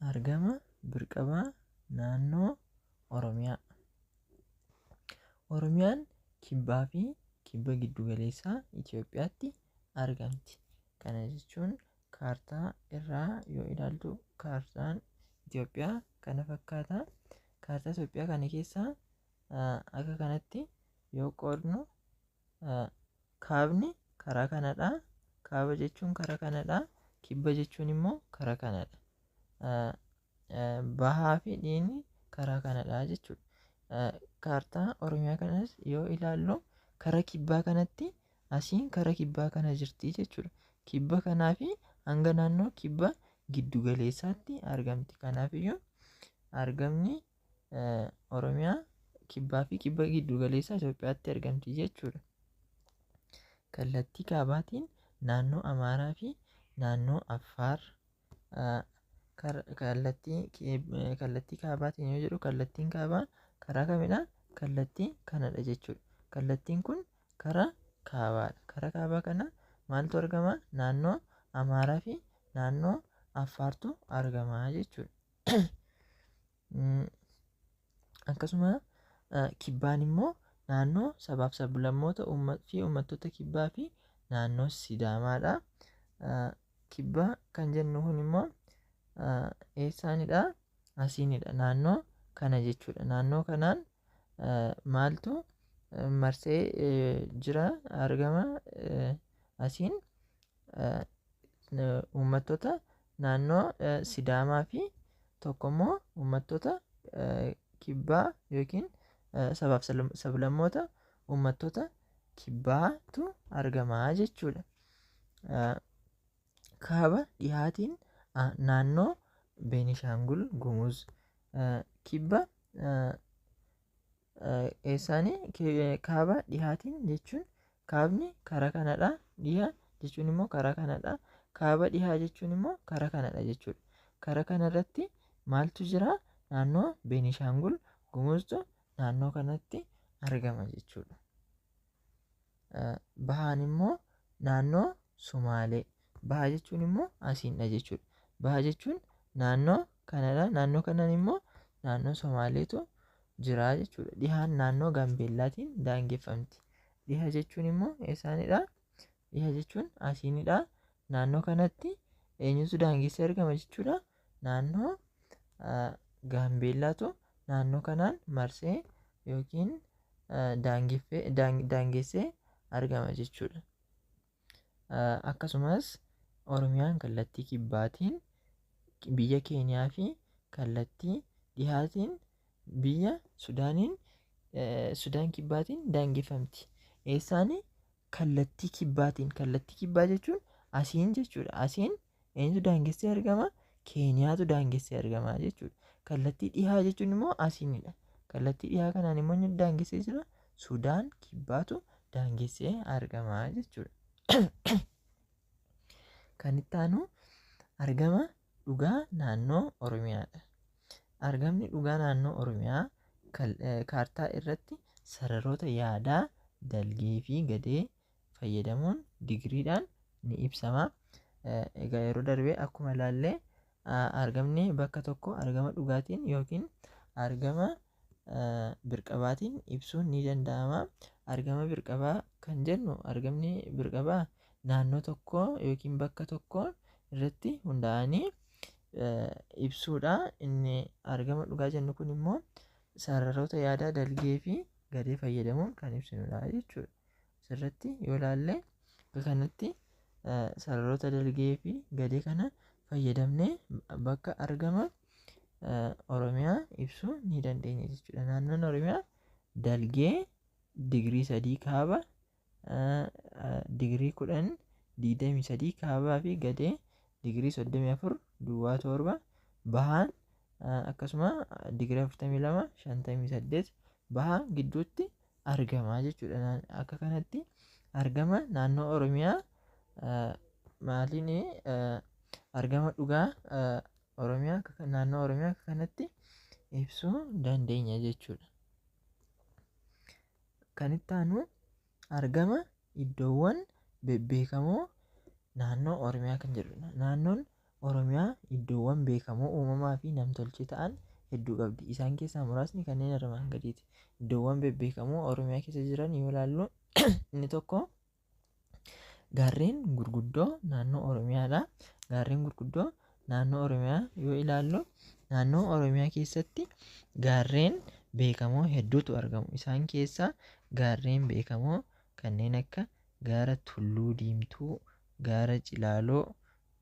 Argama birqabaa naannoo Oromiyaa. Oromiyaan kibbaa fi kibba giddugaleessaa Itoophiyaatti argamti. Kana jechuun kaartaa irraa yoo ilaaltu kaartaan Itoophiyaa kana fakkaata. Kaartaa Itoophiyaa kana keessaa akka kanatti yoo qoodnu kaabni karaa kanadha. Kaaba jechuun karaa kanadha. Kibba jechuun immoo karaa kanadha. Bahaa fi dhiini karaa kanadha jechuudha. Kaartaa Oromiyaa kanas yoo ilaallu karaa kibbaa kanatti asiin karaa kibbaa kana jirti jechuudha. Kibba kanaa fi hanga naannoo kibba giddugaleessaatti argamti. Kanaafiyyuu argamni Oromiyaa kibbaa fi kibba giddugaleessaa Itoophiyaatti argamti jechuudha. Kallattii kaabaatiin naannoo Amaaraa fi naannoo Affaar. Kallattii kaabaatiin yoo jedhu kallattiin kaabaa karaa kamidha? Kallattii kanadha jechuudha. Kallattiin kun karaa kaabaadha. Karaa kaabaa kana maaltu argama? Naannoo Amaaraa fi naannoo Affaartu argama jechuudha. Akkasuma kibbaan immoo naannoo sabaaf sablammoota fi uummattoota kibbaa fi naannoo Sidaamaadha. Kibba kan jennu kun immoo eessaanidha? Asiinidha. Naannoo kana jechuudha. Naannoo kanaan maaltu marsee jira? Argama asiin uummattoota naannoo Sidaamaa fi tokkommoo uummattoota kibbaa yookiin sabaaf sablammoota uummattoota kibbaatu argama jechuudha. Kaaba dhihaatiin naannoo Beenishaangul Gumuz. Kibba eessaanii? Kaaba dhihaatiin jechuun kaabni karaa kanadha. Dhiha jechuun immoo karaa kanadha. Kaaba dhihaa jechuun immoo karaa kanadha jechuudha. Karaa kanarratti maaltu jira? Naannoo Beenishaangul Gumuztu naannoo kanatti argama jechuudha. Bahaan immoo naannoo Sumaalee. Bahaa jechuun immoo asiinidha jechuudha. Bahaa jechuun naannoo kanadha. Naannoo kanaan immoo naannoo Somaaleetu jira jechuudha. Dhihaan naannoo Gaambeellaatiin daangeffamti. Dhiha jechuun immoo eessaanidha? Dhiha jechuun asiinidha. Naannoo kanatti eenyutu daangessee argama jechuudha? Naannoo Gaambeellaatu naannoo kanaan marsee yookiin daangessee argama jechuudha. Akkasumas Oromiyaan kallattii kibbaatiin biyya Keeniyaa fi kallattii dhihaatiin biyya Sudaan kibbaatiin daangeffamti. Eessaanii? Kallattii kibbaatiin. Kallattii kibbaa jechuun asiin jechuudha. Asiin eenyutu daangessee argama? Keeniyaatu daangessee argama jechuudha. Kallattii dhihaa jechuun immoo asiinidha. Kallattii dhihaa kanaan immoo eenyutu daangessee jira? Sudaan kibbaatu daangessee argama jechuudha. Kan itti aanu argama dhugaa naannoo Oromiyaadha. Argamni dhugaa naannoo Oromiyaa kaartaa irratti sararoota yaadaa, dalgee fi gadee fayyadamuun digriidhaan ni ibsama. Egaa yeroo darbee akkuma ilaallee argamni bakka tokko argama dhugaatiin yookiin argama birqabaatiin ibsuun ni danda'ama. Argama birqabaa kan jennu argamni birqabaa naannoo tokko yookiin bakka tokko irratti hundaa'anii ibsuudha. Inni argama dhugaa jennu kun immoo sararoota yaadaa, dalgee fi gadee fayyadamuun kan ibsinudha jechuudha. Asirratti yoo ilaalle bakka kanatti sararoota dalgee fi gadee kana fayyadamnee bakka argama Oromiyaa ibsuu ni dandeenya jechuudha. Naannoon Oromiyaa dalgee digrii 3 kaaba, digrii 10 23 kaabaa fi gadee digrii 34 duwwaa 7 bahaan akkasuma digrii 42 58 bahaa gidduutti argama jechuudha. Akka kanatti argama naannoo Oromiyaa maaliin argama dhugaa Oromiyaa naannoo Oromiyaa akka kanatti ibsuu dandeenya jechuudha. Kan itti aanu argama iddoowwan bebbeekamoo naannoo Oromiyaa kan jedhudha. Naannoon Oromiyaa iddoowwan beekamoo uumamaa fi namtolchee ta'an hedduu qabdi. Isaan keessaa muraasni kanneen armaan gadiiti. Iddoowwan bebbeekamoo Oromiyaa keessa jiran yoo ilaallu inni tokko gaarreen gurguddoo naannoo Oromiyaadha. Gaarreen gurguddoo naannoo Oromiyaa yoo ilaallu naannoo Oromiyaa keessatti gaarreen beekamoo hedduutu argamu. Isaan keessaa gaarreen beekamoo kanneen akka gaara Tulluu Diimtuu, gaara Cilaaloo,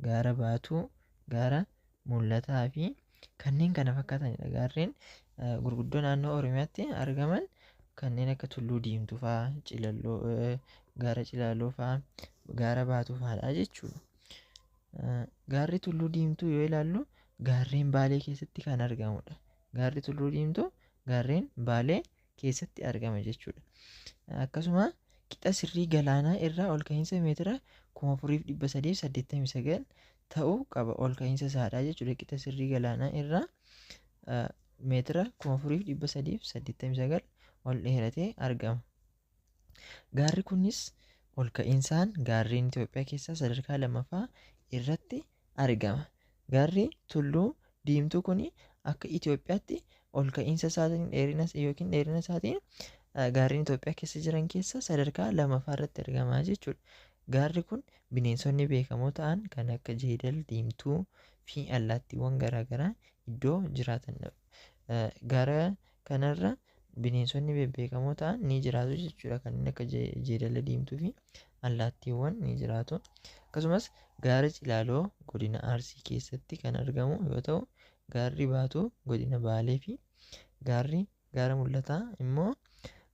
gaara Baatuu, gaara Mul'ataa fi kanneen kana fakkaatanidha. Gaarreen gurguddoo naannoo Oromiyaatti argaman kanneen akka Tulluu Diimtuu fa'aa, gaara Cilaaloo fa'aa, gaara Baatuu fa'aadha jechuudha. Gaarri Tulluu Diimtuu yoo ilaallu gaarreen Baalee keessatti kan argamudha. Gaarri Tulluu Diimtuu gaarreen Baalee keessatti argama jechuudha. Akkasuma qixa sirrii galaanaa irraa ol ka'iinsa meetira 4389 ta'uu qaba. Ol ka'iinsa isaadha jechuudha. Qixa sirrii galaanaa irraa meetira 4389 ol dheeratee argama. Gaarri kunis ol ka'iinsaan gaarreen Itoophiyaa keessaa sadarkaa lammaffaa irratti argama. Gaarri Tulluu Diimtuu kun akka Itoophiyaatti ol ka'iinsa isaatiin dheerina isaatiin gaarreen Itoophiyaa keessa jiran keessa sadarkaa lammaffaa irratti argama jechuudha. Gaarri kun bineensonni beekamoo ta'an kan akka jeedala diimtuu fi allaattiiwwan garaagaraa iddoo jiraatanidha. Gaara kanarra bineensonni bebbeekamoo ta'an ni jiraatu jechuudha. Kanneen akka jeedala diimtuu fi allaattiiwwan ni jiraatu. Akkasumas gaara Cilaaloo godina Arsii keessatti kan argamu yoo ta'u, gaarri Baatuu godina Baalee fi gaara Mul'ataa immoo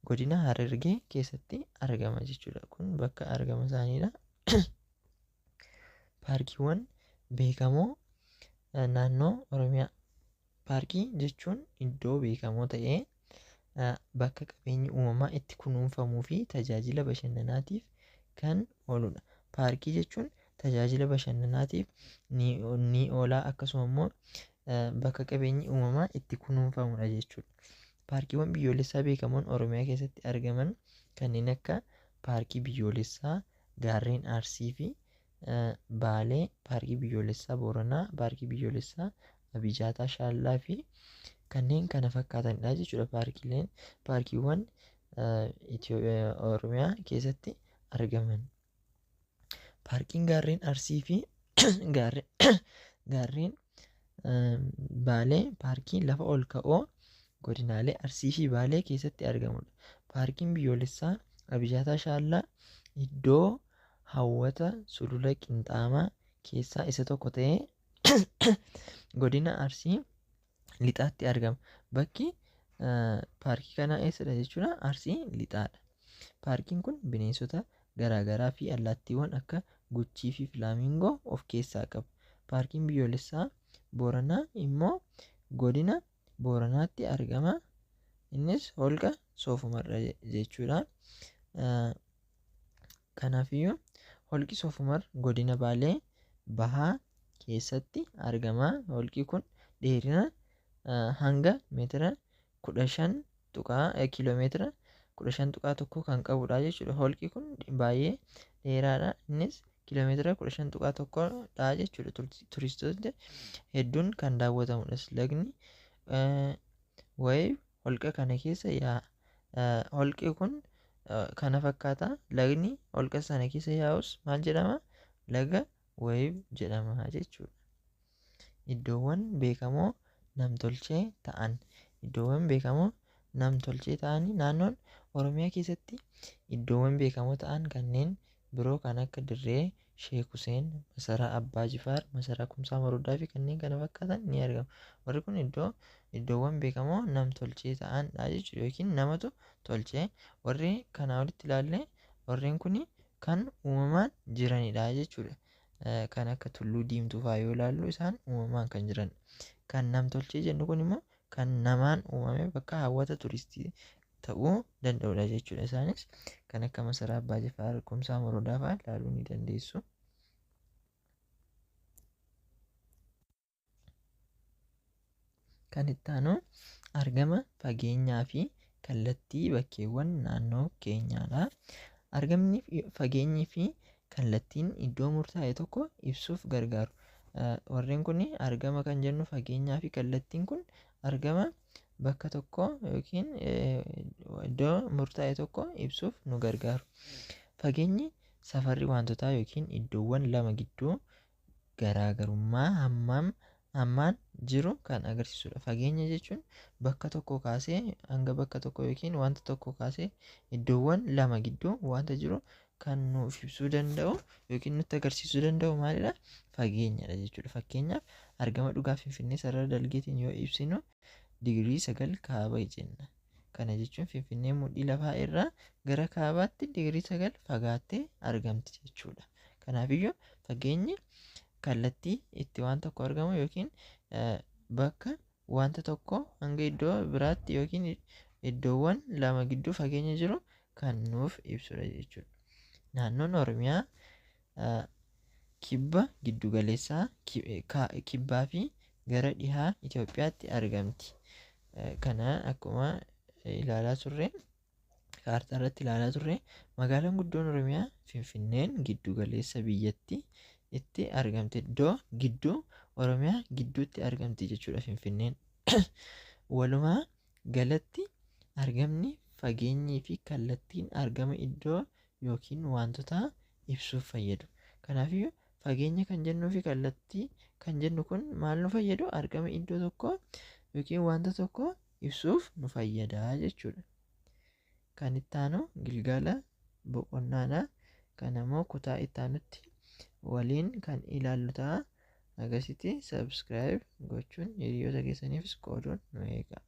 godina Harargee keessatti argama jechuudha. Kun bakka argama isaaniidha. Paarkiiwwan beekamoo naannoo Oromiyaa. Paarkii jechuun iddoo beekamoo ta'ee bakka qabeenyi uumamaa itti kunuunfamuu fi tajaajila bashannanaatiif kan ooludha. Paarkii jechuun tajaajila bashannanaatiif ni oola, akkasuma immoo bakka qabeenyi uumamaa itti kunuunfamudha jechuudha. Paarkiiwwan biyyoolessaa beekamoon Oromiyaa keessatti argaman kanneen akka paarkii biyyoolessaa gaarreen Arsii fi Baalee, paarkii biyyoolessaa Booranaa, paarkii biyyoolessaa Abijaataa Shaallaa fi kanneen kana fakkaatanidha jechuudha. Paarkiiwwan Oromiyaa keessatti argaman. Paarkiin gaarreen Arsii fi gaarreen Baalee paarkii lafa ol ka'oo godinaalee Arsii fi Baalee keessatti argamudha. Paarkiin biyyoolessaa Abijaataa Shaallaa iddoo hawwata sulula Qinxaamaa keessaa isa tokko ta'ee godina Arsii lixaatti argama. Bakki paarkii kanaa eessadha jechuudha? Arsii lixaadha. Paarkiin kun bineensota garaagaraa fi allaattiiwwan akka guchii fi filaamingoo of keessaa qaba. Paarkiin biyyoolessaa Booranaa immoo godina Booranaatti argama. Innis holqa Soofumarra jechuudha. Kanaafiyyuu holqi Soofumar godina Baalee Bahaa keessatti argama. Holqi kun dheerina hanga meetira 15 kiiloomeetira 15.1 kan qabudha jechuudha. Holqi kun baay'ee dheeraadha. Innis kiiloomeetira 15.1dha jechuudha. Turistoota hedduun kan daawwatamudha. Lagni wayii holqa kana keessa holqi kun kana fakkaata. Lagni holqa sana keessa yaa'us maal jedhama? Laga wayii jedhama jechuudha. Iddoowwan beekamoo namtolchee ta'an. Iddoowwan beekamoo namtolchee ta'anii naannoon Oromiyaa keessatti iddoowwan beekamoo ta'an kanneen biroo kan akka Dirree Sheek Huseen, Masaraa Abbaa Jifaar, Masaraa Kumsaa Morodaa fi kanneen kana fakkaatan ni argamu. Warri kun iddoowwan beekamoo nam-tolchee ta'anidha jechuudha, yookiin namatu tolchee. Warri kanaa olitti ilaalle warreen kun kan uumamaan jiranidha jechuudha. Kan akka Tulluu Diimtuu fa'aa yoo ilaallu isaan uumamaan kan jiran. Kan nam-tolchee jennu kun immoo kan namaan uumame bakka hawwata turistii ta'uu danda'udha jechuudha. Isaanis kan akka Masaraa Abbaa Jifaar, Kumsaa Morodaa fa'aa ilaaluu ni dandeessu. Kan itti aanu argama fageenyaa fi kallattii bakkeewwan naannoo keenyaadha. Argamni fageenyii fi kallattiin iddoo murtaa'e tokko ibsuuf gargaaru. warreen kun argama kan jennu fageenyaa fi kallattiin kun argama bakka tokko yookiin iddoo murtaa'e tokko ibsuuf nu gargaaru. Fageenyi safarri wantoota yookiin iddoowwan lama gidduu garaagarummaa hammaan jiru kan agarsiisudha. Fageenya jechuun bakka tokko kaasee hanga bakka tokko yookiin wanta tokko kaasee iddoowwan lama gidduu wanta jiru kan nuuf ibsuu danda'u yookiin nutti agarsiisuu danda'u maalidha? Fageenyadha jechuudha. Fakkeenyaaf argama dhugaa Finfinnee sarara dalgeetiin yoo ibsinu digirii 9 kaaba jenna. Kana jechuun Finfinnee mudhii lafaa irraa gara kaabaatti digirii 9 fagaattee argamti jechuudha. Kanaafiyyuu fageenyi kallattii itti waan tokko argamu yookiin bakka wanta tokko hanga iddoo biraatti yookiin iddoowwan lama gidduu fageenya jiru kan nuuf ibsudha jechuudha. Naannoon Oromiyaa kibba giddugaleessaa kibbaa fi gara dhihaa Itoophiyaatti argamti. Kana akkuma ilaalaa turre kaartaa irratti ilaalaa turre magaalaan guddoon Oromiyaa Finfinneen giddugaleessa biyyattii itti argamte. Iddoo gidduu Oromiyaa gidduutti argamti jechuudha Finfinneen. Walumaa galatti argamni fageenyii fi kallattiin argama iddoo yookiin wantoota ibsuuf fayyadu. Kanaafiyyuu fageenya kan jennuu fi kallattii kan jennu kun maal nu fayyadu? Argama iddoo tokko yookiin wanta tokko ibsuuf nu fayyada jechuudha. Kan itti aanu Gilgala boqonnaadha. Kan immoo kutaa itti aanutti waliin kan ilaallu ta'a. Agasitti subscribe gochuun hiriyoota keessaniifis qooduun nu eega.